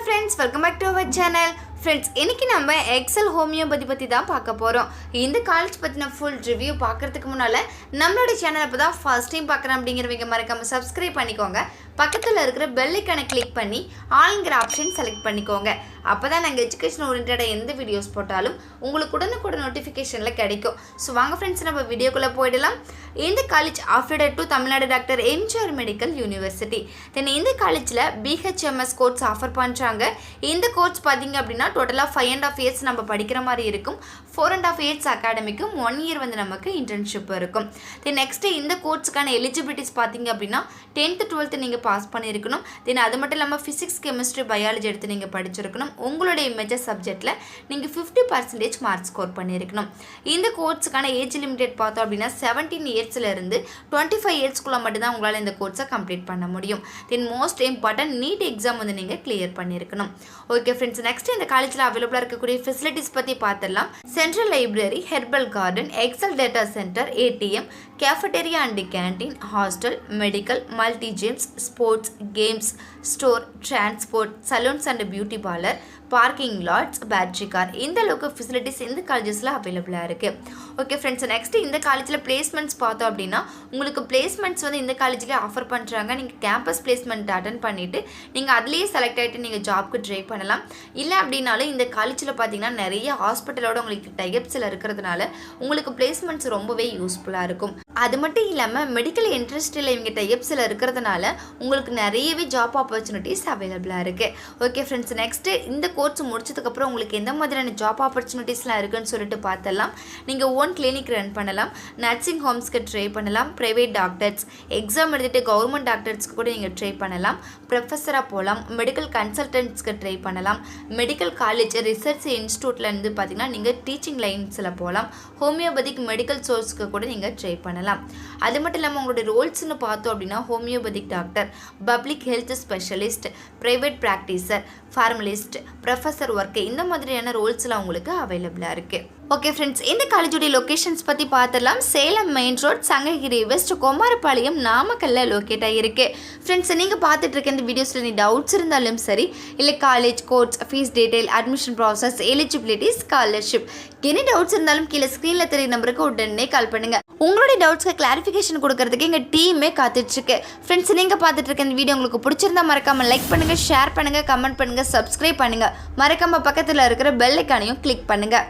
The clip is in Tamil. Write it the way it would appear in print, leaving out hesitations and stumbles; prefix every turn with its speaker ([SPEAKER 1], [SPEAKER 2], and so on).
[SPEAKER 1] friends, welcome back to our channel. Friends, இன்னைக்கு நம்ம எக்ஸல் ஹோமியோபதி பத்தி தான் பார்க்க போறோம். இந்த காலேஜ் பத்தின full review பார்க்கிறதுக்கு முன்னால நம்மளோட சேனலை இப்பதான் first time பார்க்கறேன் அப்படிங்கறவங்க மறக்காம subscribe பண்ணிக்கோங்க. பக்கத்துல இருக்கிற bell icon-ஐ click பண்ணி ஆல்ங்கற ஆப்ஷன் செலக்ட் பண்ணிக்கோங்க. அப்பதான் நாங்க எஜுகேஷன் ஓரியன்டடா எந்த வீடியோஸ் போட்டாலும் உங்களுக்கு உடனுக்குடன் நோட்டிஃபிகேஷன்ல கிடைக்கும். சோ வாங்க फ्रेंड्स நம்ம வீடியோக்குள்ள போய்டலாம். இந்த college affiliated to Tamil Nadu doctor MGR medical university. Then இந்த காலேஜ்ல BHMS கோர்ஸ் ஆஃபர் பண்றாங்க. இந்த கோர்ஸ் பாத்தீங்க அப்படினா டோட்டலா 5.5 years நம்ம படிக்கிற மாதிரி இருக்கும். 4.5 years அகாடமிக்கும் 1 year வந்து நமக்கு இன்டர்ன்ஷிப் இருக்கும். தென் நெக்ஸ்ட் இந்த கோர்ஸ்க்கான எலிஜிபிலிட்டிஸ் பாத்தீங்க அப்படினா 10th 12th நீங்க பாஸ் பண்ணியிருக்கணும். தென் அது மட்டும் இல்லாம பிசிக்ஸ் கெமிஸ்ட்ரி பயாலஜி எடுத்து நீங்க படிச்சிருக்கணும். உங்களுடைய மேஜர் சப்ஜெக்ட்ல நீங்க 50% மார்க் ஸ்கோர் பண்ணியிருக்கணும். இந்த கோர்ஸ்க்கான ஏஜ் லிமிட் பார்த்தோம் அப்படினா 17 yearsல இருந்து 25 yearsக்குள்ள மட்டும் தான் உங்களால இந்த கோர்ஸை கம்ப்ளீட் பண்ண முடியும். தென் மோஸ்ட் இம்பார்ட்டன்ட் நீட் எக்ஸாம் வந்து நீங்க கிளியர் பண்ணியிருக்கணும். ஓகே फ्रेंड्स, நெக்ஸ்ட் இந்த காலேஜ்ல அவைலபிளா இருக்கக்கூடிய ஃபெசிலிட்டிஸ் பத்தி பார்த்தறலாம். Central library, herbal garden, excel data centre, ATM, cafeteria and canteen, hostel, medical, multi gyms, sports, games, store, transport, salons and beauty parlor, parking lots, battery car. இந்த அளவுக்கு ஃபெசிலிட்டிஸ் இந்த காலேஜஸ்ல அவைலபிளா இருக்கு. ஓகே फ्रेंड्स, நெக்ஸ்ட் இந்த காலேஜ்ல பிளேஸ்மெண்ட்ஸ் பார்த்தோம் அப்படினா உங்களுக்கு பிளேஸ்மெண்ட்ஸ் வந்து இந்த காலேஜ்ல ஆஃபர் பண்றாங்க. நீங்க கேம்பஸ் பிளேஸ்மெண்ட் அட்டெண்ட் பண்ணிட்டு நீங்க அதிலேயே செலக்ட் ஆயிட்டு நீங்க ஜாப்க்கு ட்ரை பண்ணலாம். இல்ல அப்படினாலும் இந்த காலேஜ்ல பாத்தீங்கன்னா நிறைய ஹாஸ்பிடலோட உங்களுக்கு டைப்ஸ்ல இருக்குறதுனால உங்களுக்கு பிளேஸ்மெண்ட்ஸ் ரொம்பவே யூஸ்ஃபுல்லா இருக்கும். அது மட்டும் இல்லாம மெடிக்கல் இண்டஸ்ட்ரியில இவங்க டைப்ஸ்ல இருக்குறதுனால உங்களுக்கு நிறையவே ஜாப் ஆப்பர்ச்சுனிட்டிஸ் அவைலபிளா இருக்கு. ஓகே फ्रेंड्स, நெக்ஸ்ட் இந்த கோர்ஸ் முடிச்சதுக்கு அப்புறம் உங்களுக்கு எந்த மாதிரியான ஜாப் ஆப்பர்ச்சுனிட்டிஸ்லாம் இருக்குன்னு சொல்லிட்டு பார்த்தலாம். நீங்க ஓன் கிளினிக் ரன் பண்ணலாம், நர்சிங் ஹோம்ஸ்க்கு ட்ரை பண்ணலாம், பிரைவேட் டாக்டர்ஸ், எக்ஸாம் எழுதிட்டு கவர்மெண்ட் டாக்டர்ஸ்க்கு கூட நீங்க ட்ரை பண்ணலாம், ப்ரொஃபஸரா போகலாம், மெடிக்கல் கன்சல்டன்ட்ஸ்க்கு ட்ரை பண்ணலாம், மெடிக்கல் காலேஜ் ரிசர்ச் இன்ஸ்டிடியூட்ல இருந்து பார்த்தீங்கன்னா நீங்க டீச்சிங் லைன்ஸ்ல போகலாம், ஹோமியோபதிக் மெடிக்கல் சோர்ஸ்க்கு கூட நீங்க ட்ரை பண்ணலாம். அது மட்டும் இல்லாமல் உங்களுடைய ரோல்ஸ்னு பார்த்தோம் அப்படின்னா homeopathic doctor, public health specialist, private practiser, formalist, professor work, இந்த மாதிரியான ரோல்ஸ்லாம் உங்களுக்கு அவைலபிளாக இருக்குது. ஓகே ஃப்ரெண்ட்ஸ், இந்த காலேஜோடைய லொக்கேஷன்ஸ் பற்றி பார்த்துடலாம். Salem main road, Sankagiri west, Komarapalayam, நாமக்கல்ல லொக்கேட் ஆகிருக்கு. ஃப்ரெண்ட்ஸ், நீங்கள் பார்த்துட்டு இருக்க இந்த வீடியோஸில் நீ டவுட்ஸ் இருந்தாலும் சரி, இல்லை college course, fees detail, admission process, eligibility, scholarship, என்ன டவுட்ஸ் இருந்தாலும் கீழே ஸ்க்ரீனில் தெரிய நம்பருக்கு உடனே கால் பண்ணுங்கள். உங்களுடைய டவுட்ஸ்க்கு கிளாரிஃபிகேஷன் கொடுக்கறதுக்கு எங்கள் டீமே காத்துட்ருக்கு. ஃப்ரெண்ட்ஸ், நீங்கள் பார்த்துட்டு இருக்க இந்த வீடியோ உங்களுக்கு பிடிச்சிருந்தா மறக்காமல் லைக் பண்ணுங்கள், ஷேர் பண்ணுங்கள், கமெண்ட் பண்ணுங்கள், சப்ஸ்கிரைப் பண்ணுங்கள். மறக்காமல் பக்கத்தில் இருக்கிற பெல் ஐக்கானையும் கிளிக் பண்ணுங்கள்.